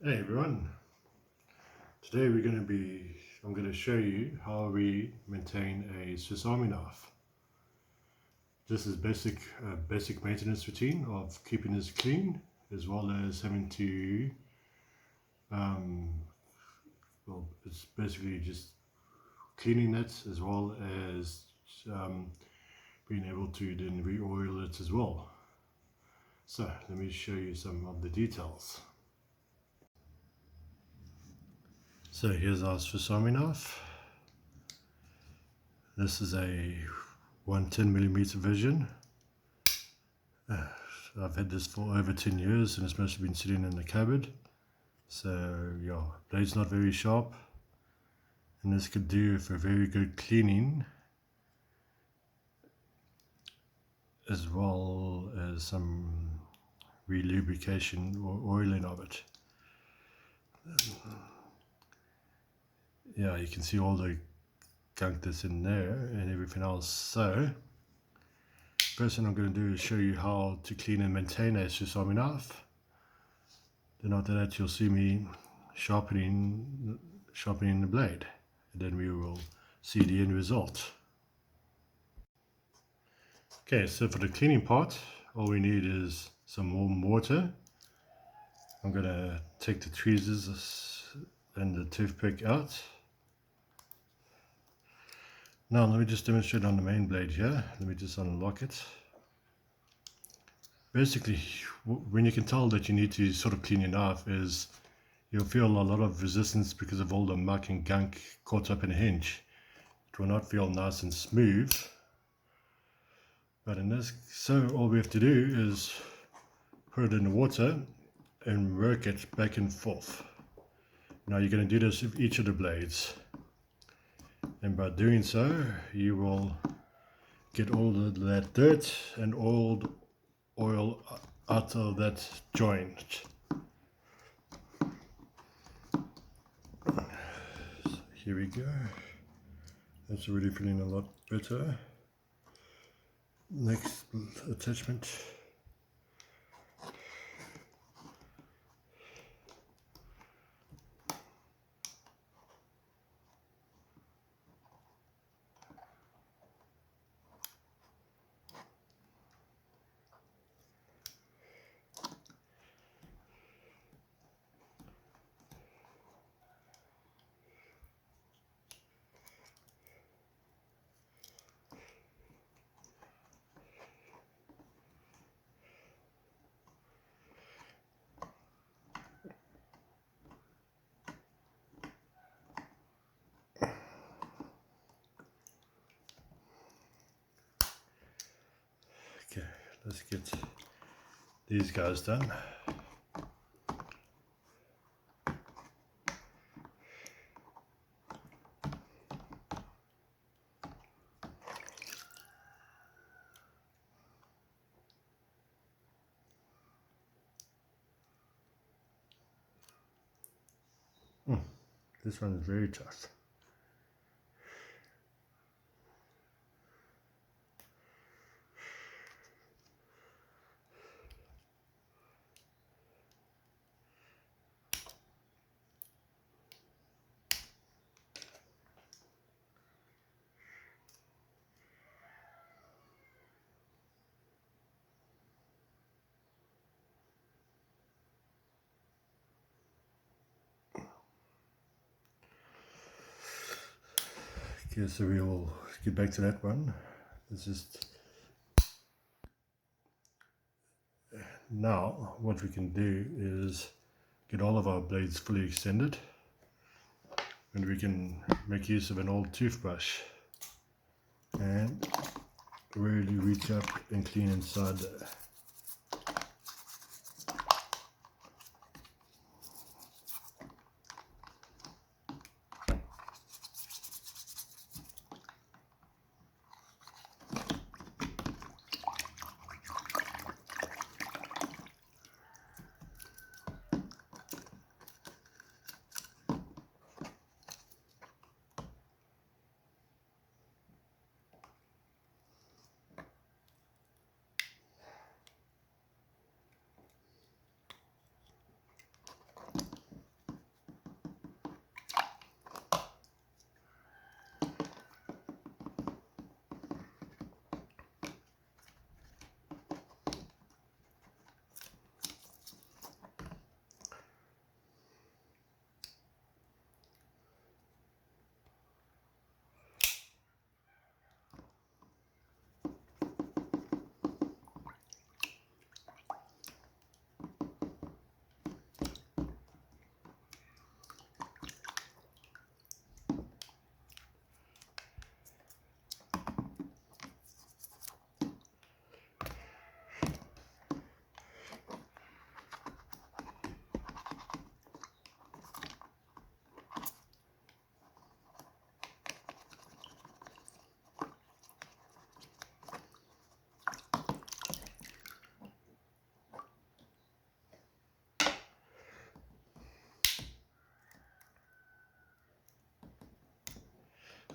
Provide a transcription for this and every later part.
Hey everyone, today I'm going to show you how we maintain a Swiss Army knife. This is basic maintenance routine of keeping this clean as well as having to, um, it's basically just cleaning it as well as um, being able to then re-oil it as well. So let me show you some of the details. So here's our Swiss Army knife. This is a 110mm version. I've had this for over 10 years and it's mostly been sitting in the cupboard. So yeah, blade's not very sharp, and this could do for very good cleaning as well as some re-lubrication or oiling of it. Yeah, you can see all the gunk that's in there and everything else. So first thing I'm going to do is show you how to clean and maintain a Swiss Army knife. Then after that you'll see me sharpening the blade, and then we will see the end result. Okay, so for the cleaning part, all we need is some warm water. I'm going to take the tweezers and the toothpick out. Now let me just demonstrate on the main blade here. Let me just unlock it. Basically, when you can tell that you need to sort of clean your knife is you'll feel a lot of resistance because of all the muck and gunk caught up in the hinge. It will not feel nice and smooth. But in this, so all we have to do is put it in the water and work it back and forth. Now you're going to do this with each of the blades, and by doing so you will get all that dirt and old oil out of that joint. So here we go. That's already feeling a lot better. Next attachment. Okay, let's get these guys done. This one is very tough. Okay, so we will get back to that one. It's just now what we can do is get all of our blades fully extended, and we can make use of an old toothbrush and really reach up and clean inside there.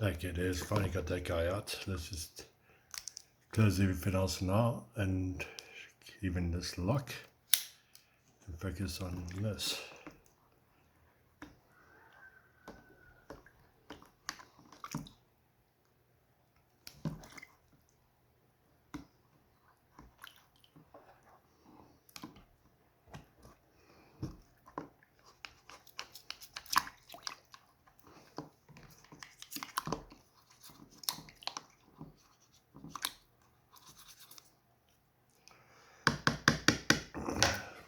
Okay, there's finally got that guy out. Let's just close everything else now and even this lock and focus on this.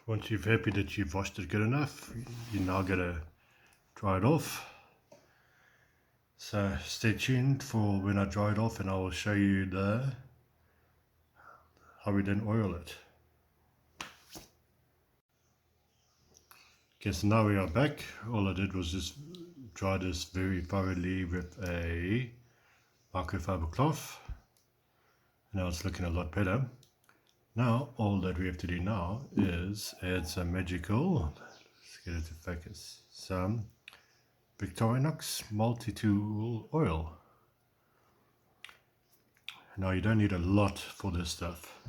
Once you're happy that you've washed it good enough, you're now going to dry it off. So stay tuned for when I dry it off, and I will show you how we then oil it. Okay, so now we are back. All I did was just dry this very thoroughly with a microfiber cloth. Now it's looking a lot better. Now all that we have to do now is add some magical, let's get it to focus, some Victorinox multi-tool oil. Now you don't need a lot for this stuff.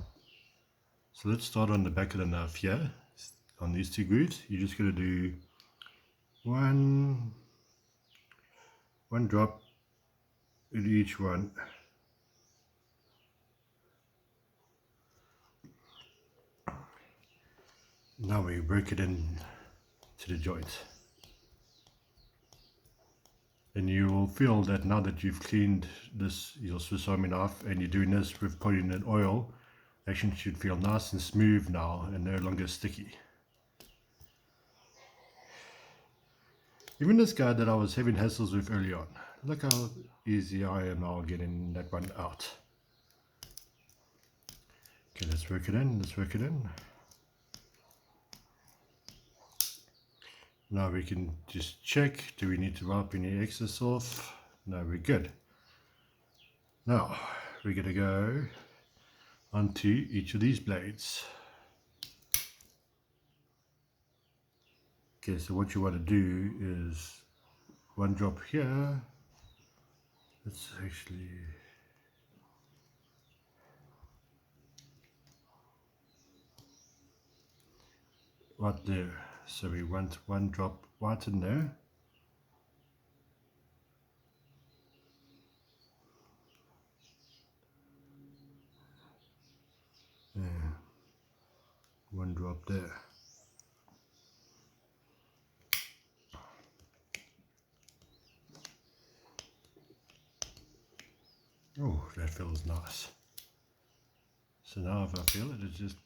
So let's start on the back of the knife here. On these two grooves, you're just going to do one drop in each one. Now we work it in to the joint. And you will feel that now that you've cleaned your Swiss Army knife and you're doing this with putting in oil, action should feel nice and smooth now and no longer sticky. Even this guy that I was having hassles with early on, look how easy I am now getting that one out. Okay, let's work it in, Now we can just check, do we need to wipe any excess off? No, we're good. Now, we're going to go onto each of these blades. Okay, so what you want to do is one drop here. Let's actually... right there. So we want one drop right in there. Yeah. One drop there. Oh, that feels nice. So now if I feel it, it's just...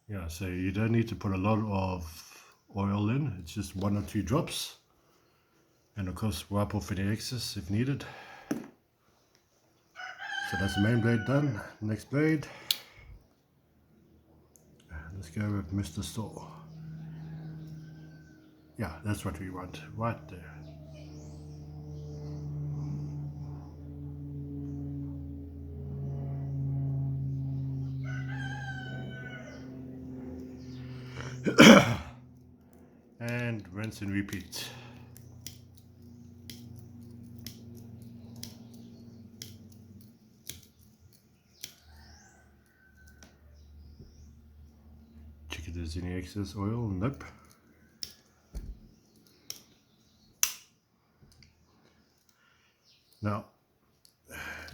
yeah, so you don't need to put a lot of oil in, it's just 1 or 2 drops. And of course wipe off any excess if needed. So that's the main blade done. Next blade. Let's go with Mr. Store. Yeah, that's what we want, right there. And rinse and repeat. Check if there's any excess oil. Nope. Now,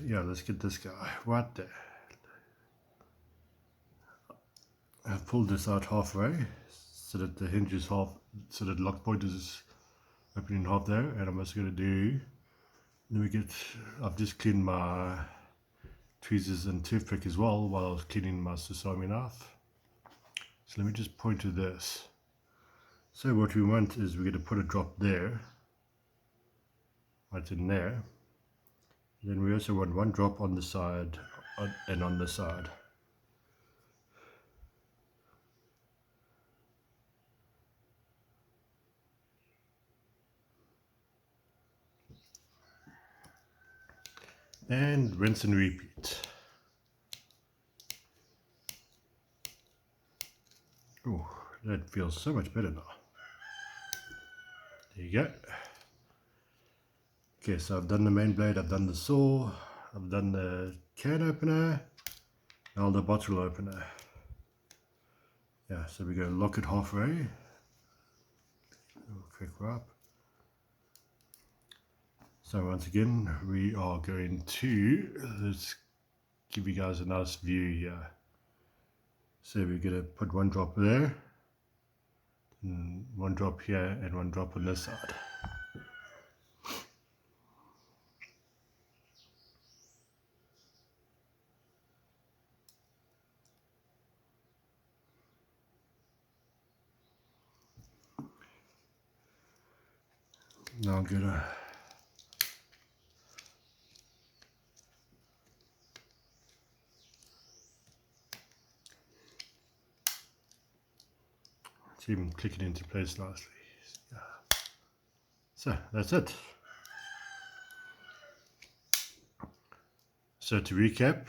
yeah, let's get this guy right there. I've pulled this out halfway so that the hinge is half, so that the lock point is opening half there, and I'm just going to do, I've just cleaned my tweezers and toothpick as well while I was cleaning my Swiss Army knife. So let me just point to this. So what we want is we're going to put a drop there, right in there. Then we also want one drop on the side and on the side. And rinse and repeat. Oh, That feels so much better now. There you go. Okay, so I've done the main blade, I've done the saw, I've done the can opener, now the bottle opener. Yeah, so we're going to lock it halfway. Quick wrap. So once again, we are going to, let's give you guys a nice view here. So we're going to put one drop there, and one drop here, and one drop on this side. Now I'm gonna see him click it into place nicely. Yeah. So that's it. So to recap,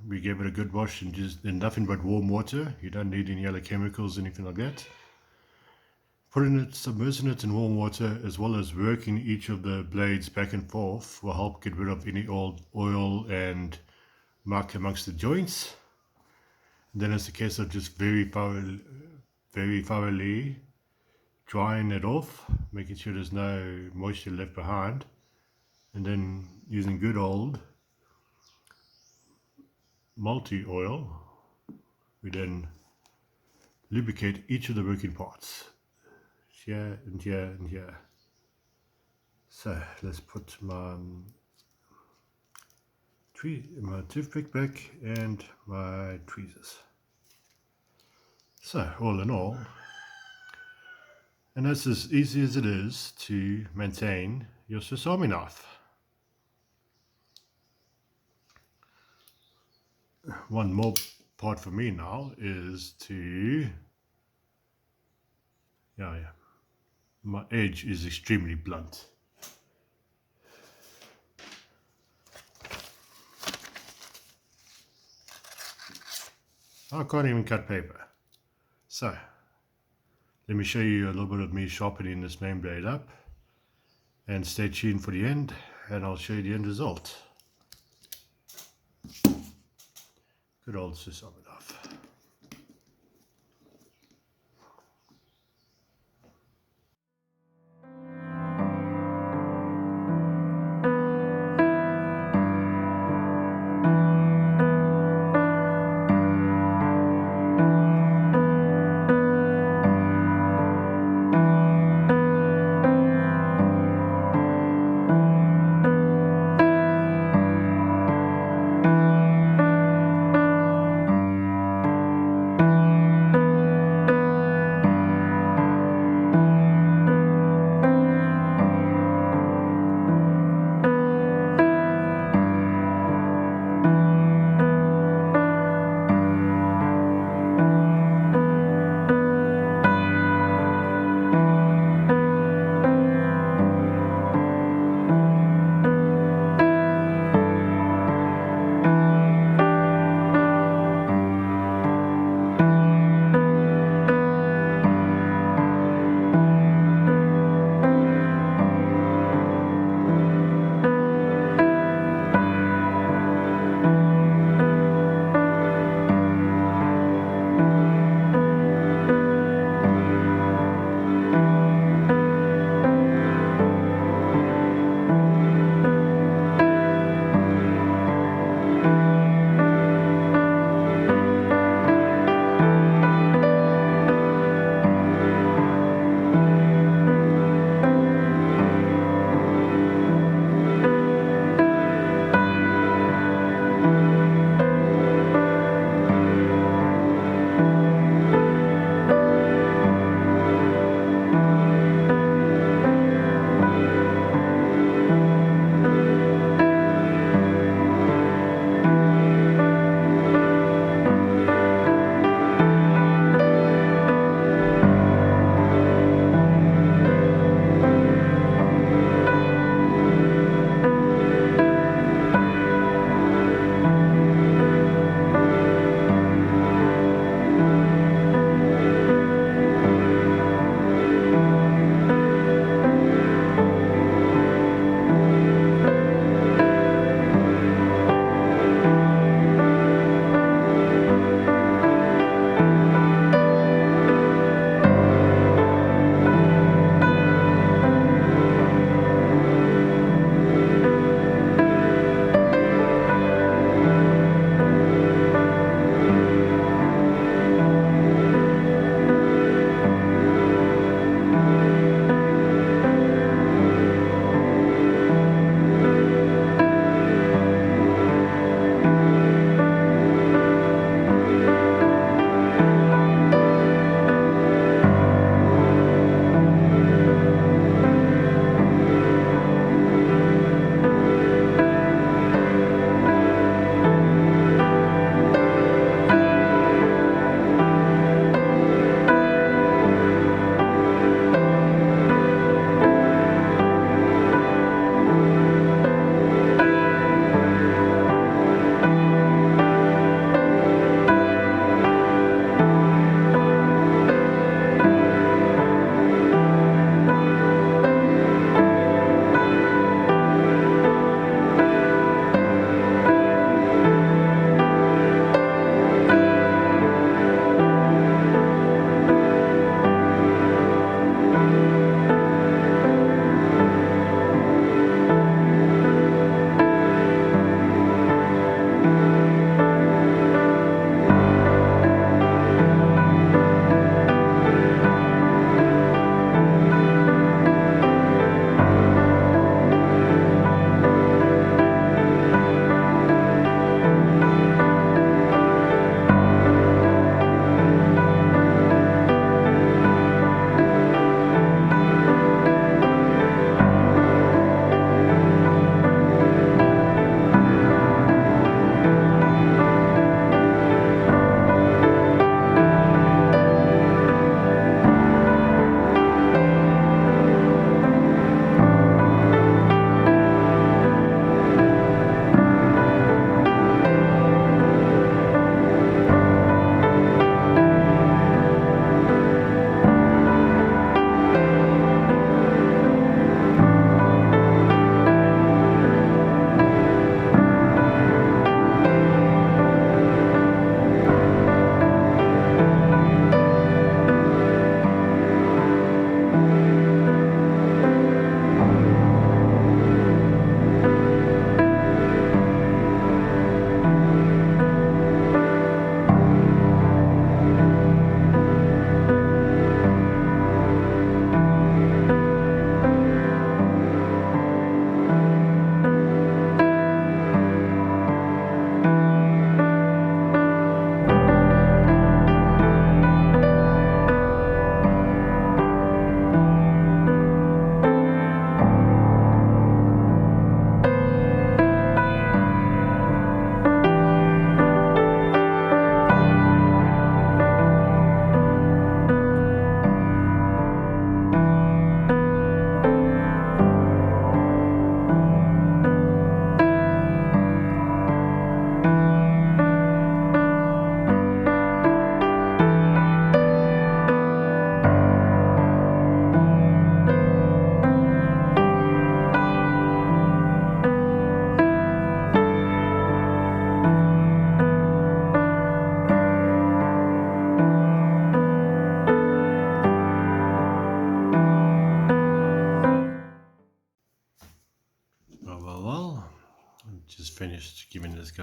we gave it a good wash and just nothing but warm water. You don't need any other chemicals, anything like that. Putting it, submersing it in warm water, as well as working each of the blades back and forth, will help get rid of any old oil and muck amongst the joints. And then it's a case of just very thoroughly drying it off, making sure there's no moisture left behind, and then using good old multi-oil, we then lubricate each of the working parts. Here and here and here. So let's put my toothpick back and my tweezers. So all in all, and that's as easy as it is to maintain your Swiss Army knife. One more part for me now is to, my edge is extremely blunt. I can't even cut paper. So let me show you a little bit of me sharpening this main blade up, and stay tuned for the end, and I'll show you the end result. Good old Swiss Army knife.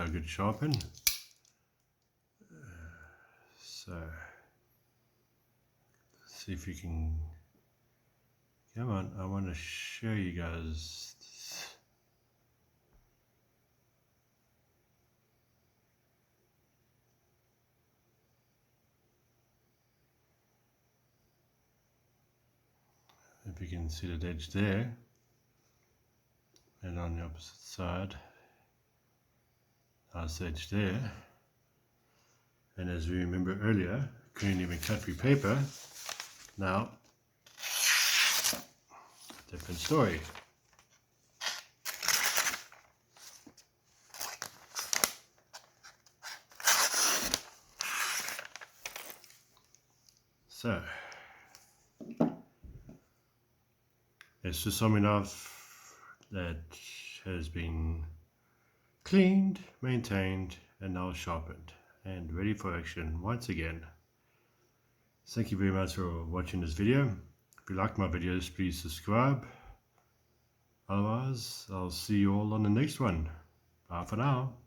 a good sharpen. So let's see if you can, come on, I want to show you guys this. If you can see the edge there, and on the opposite side, nice edge there. And as we remember earlier, couldn't even cut through paper. Now, different story. So, a Swiss Army knife that has been cleaned, maintained, and now sharpened and ready for action once again. Thank you very much for watching this video. If you like my videos, please subscribe. Otherwise, I'll see you all on the next one. Bye for now.